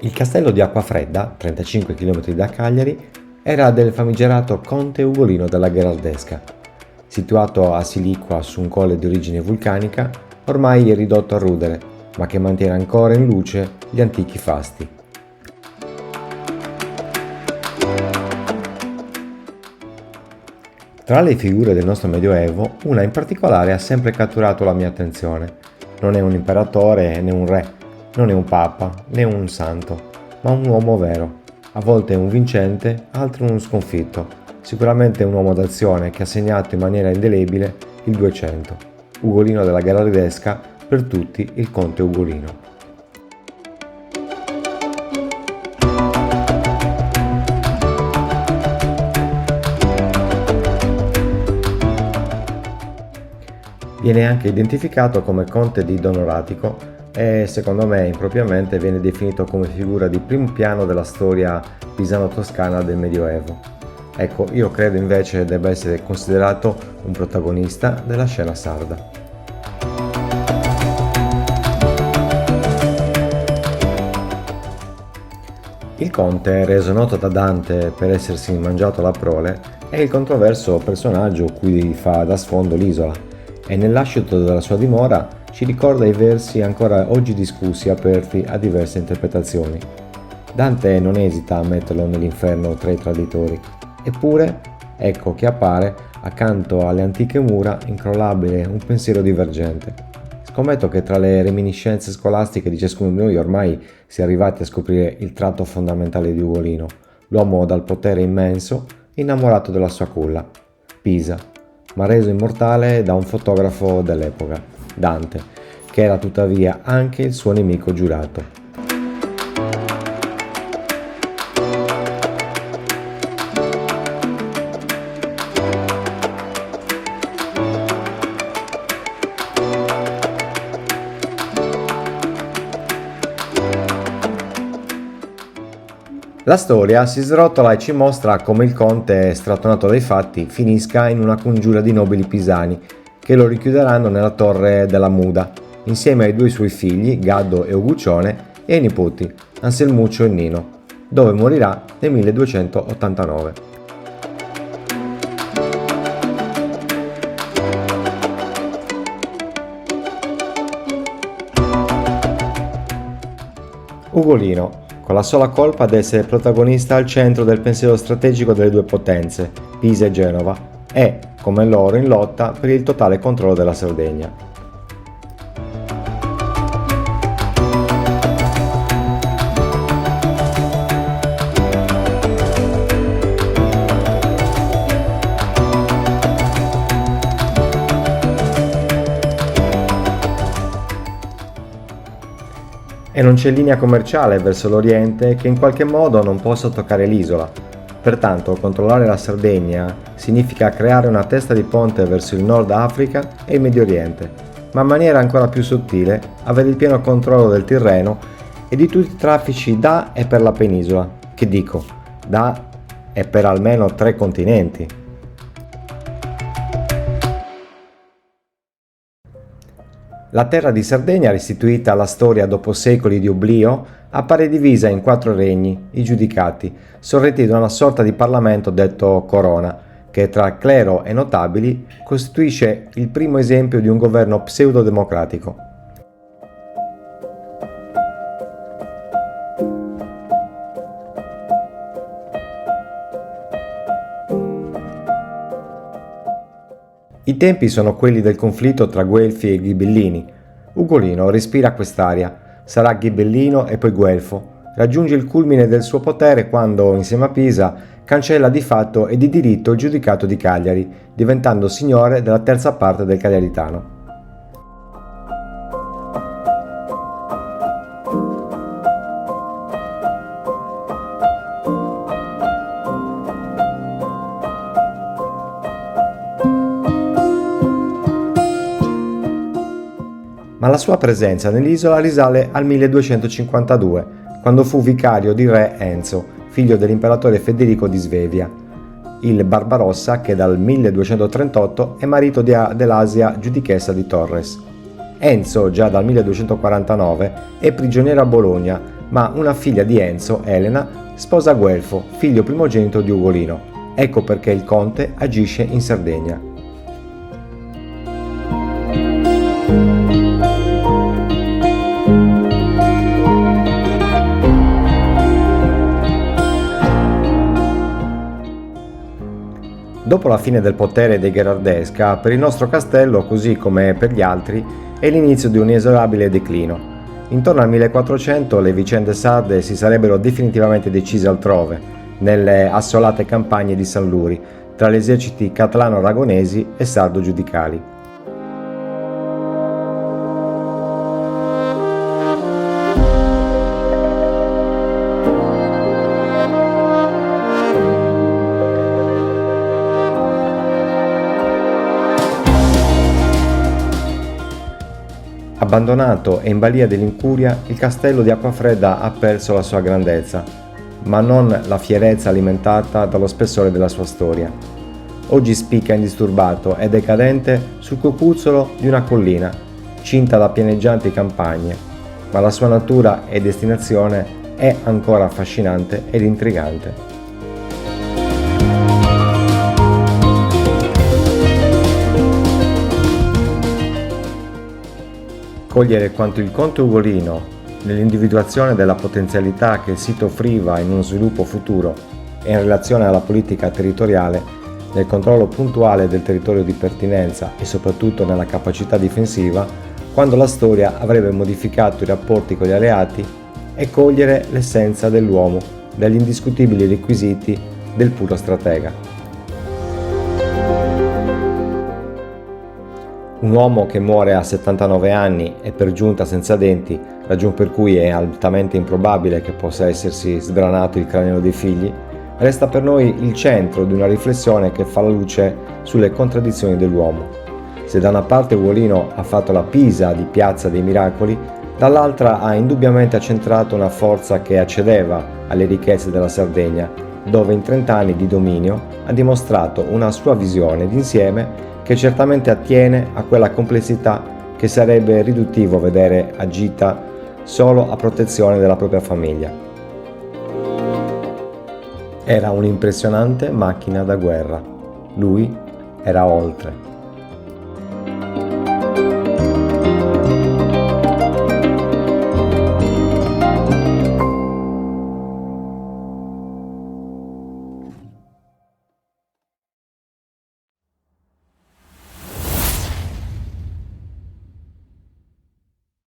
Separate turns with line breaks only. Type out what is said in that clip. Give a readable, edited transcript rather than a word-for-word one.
Il castello di Acquafredda, 35 km da Cagliari, era del famigerato conte Ugolino della Gherardesca. Situato a Siliqua su un colle di origine vulcanica, ormai è ridotto a rudere, ma che mantiene ancora in luce gli antichi fasti. Tra le figure del nostro Medioevo, una in particolare ha sempre catturato la mia attenzione. Non è un imperatore né un re, non è un papa né un santo, ma un uomo vero. A volte un vincente, altro un sconfitto. Sicuramente un uomo d'azione che ha segnato in maniera indelebile il 200. Ugolino della Gherardesca, per tutti il conte Ugolino. Viene anche identificato come conte di Donoratico e secondo me impropriamente viene definito come figura di primo piano della storia pisano-toscana del Medioevo. Ecco, io credo invece debba essere considerato un protagonista della scena sarda. Il conte, reso noto da Dante per essersi mangiato la prole, è il controverso personaggio cui fa da sfondo l'isola e nel lascito della sua dimora ci ricorda i versi ancora oggi discussi e aperti a diverse interpretazioni. Dante non esita a metterlo nell'inferno tra i traditori, eppure ecco che appare accanto alle antiche mura incrollabile un pensiero divergente. Scommetto che tra le reminiscenze scolastiche di ciascuno di noi ormai si è arrivati a scoprire il tratto fondamentale di Ugolino, l'uomo dal potere immenso, innamorato della sua culla, Pisa, ma reso immortale da un fotografo dell'epoca, Dante, che era tuttavia anche il suo nemico giurato. La storia si srotola e ci mostra come il conte, strattonato dai fatti, finisca in una congiura di nobili pisani che lo richiuderanno nella torre della Muda, insieme ai due suoi figli, Gaddo e Uguccione, e ai nipoti, Anselmuccio e Nino, dove morirà nel 1289. Ugolino, con la sola colpa di essere protagonista al centro del pensiero strategico delle due potenze, Pisa e Genova, è, come loro, in lotta per il totale controllo della Sardegna. E non c'è linea commerciale verso l'Oriente che in qualche modo non possa toccare l'isola. Pertanto, controllare la Sardegna significa creare una testa di ponte verso il Nord Africa e il Medio Oriente, ma in maniera ancora più sottile avere il pieno controllo del Tirreno e di tutti i traffici da e per la penisola, che dico, da e per almeno 3 continenti. La terra di Sardegna, restituita alla storia dopo secoli di oblio, appare divisa in 4 regni, i giudicati, sorretti da una sorta di parlamento detto corona, che tra clero e notabili costituisce il primo esempio di un governo pseudo-democratico. I tempi sono quelli del conflitto tra Guelfi e Ghibellini. Ugolino respira quest'aria, sarà ghibellino e poi guelfo. Raggiunge il culmine del suo potere quando, insieme a Pisa, cancella di fatto e di diritto il giudicato di Cagliari, diventando signore della terza parte del Cagliaritano. Ma la sua presenza nell'isola risale al 1252, quando fu vicario di re Enzo, figlio dell'imperatore Federico di Svevia, il Barbarossa che dal 1238 è marito di Adelasia, giudichessa di Torres. Enzo, già dal 1249, è prigioniero a Bologna, ma una figlia di Enzo, Elena, sposa Guelfo, figlio primogenito di Ugolino. Ecco perché il conte agisce in Sardegna. Dopo la fine del potere dei Gherardesca, per il nostro castello, così come per gli altri, è l'inizio di un inesorabile declino. Intorno al 1400 le vicende sarde si sarebbero definitivamente decise altrove, nelle assolate campagne di San Luri, tra gli eserciti catalano-aragonesi e sardo-giudicali. Abbandonato e in balia dell'incuria, il castello di Acquafredda ha perso la sua grandezza, ma non la fierezza alimentata dallo spessore della sua storia. Oggi spicca indisturbato e decadente sul cocuzzolo di una collina, cinta da pianeggianti campagne, ma la sua natura e destinazione è ancora affascinante ed intrigante. Cogliere quanto il conte Ugolino, nell'individuazione della potenzialità che il sito offriva in uno sviluppo futuro e in relazione alla politica territoriale, nel controllo puntuale del territorio di pertinenza e soprattutto nella capacità difensiva, quando la storia avrebbe modificato i rapporti con gli alleati, e cogliere l'essenza dell'uomo, dagli indiscutibili requisiti del puro stratega. Un uomo che muore a 79 anni e per giunta senza denti, ragion per cui è altamente improbabile che possa essersi sbranato il cranio dei figli, resta per noi il centro di una riflessione che fa la luce sulle contraddizioni dell'uomo. Se da una parte Ugolino ha fatto la Pisa di Piazza dei Miracoli, dall'altra ha indubbiamente accentrato una forza che accedeva alle ricchezze della Sardegna, dove in 30 anni di dominio ha dimostrato una sua visione d'insieme che certamente attiene a quella complessità che sarebbe riduttivo vedere agita solo a protezione della propria famiglia. Era un'impressionante macchina da guerra. Lui era oltre.